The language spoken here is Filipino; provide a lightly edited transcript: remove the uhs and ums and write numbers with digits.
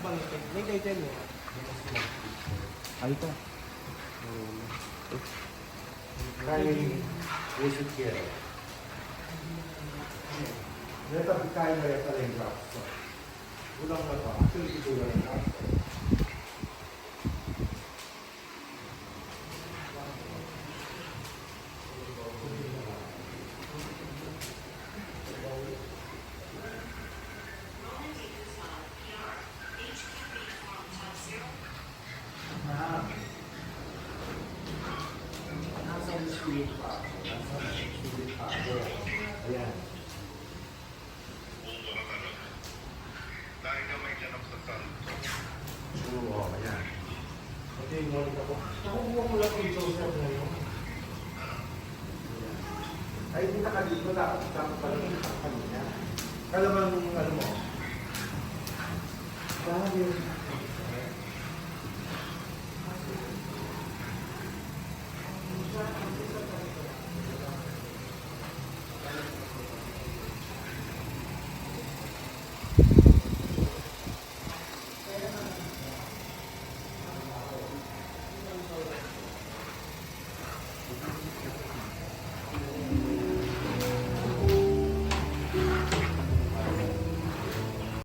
May title mo. Ay, ito. Kaya basic care. Ito kaya na ito yung drops. Ulang na ito. Actually, ito lang yung drops. Ayan. Dahil ka may ganap sa sal. Oo, ayan. Ito yung monitor ko. Nakukuha ko lang yung Joseph na yun. Ay, hindi na dito dapat pala yung kanina. Kalaman mo, ano mo? Dahil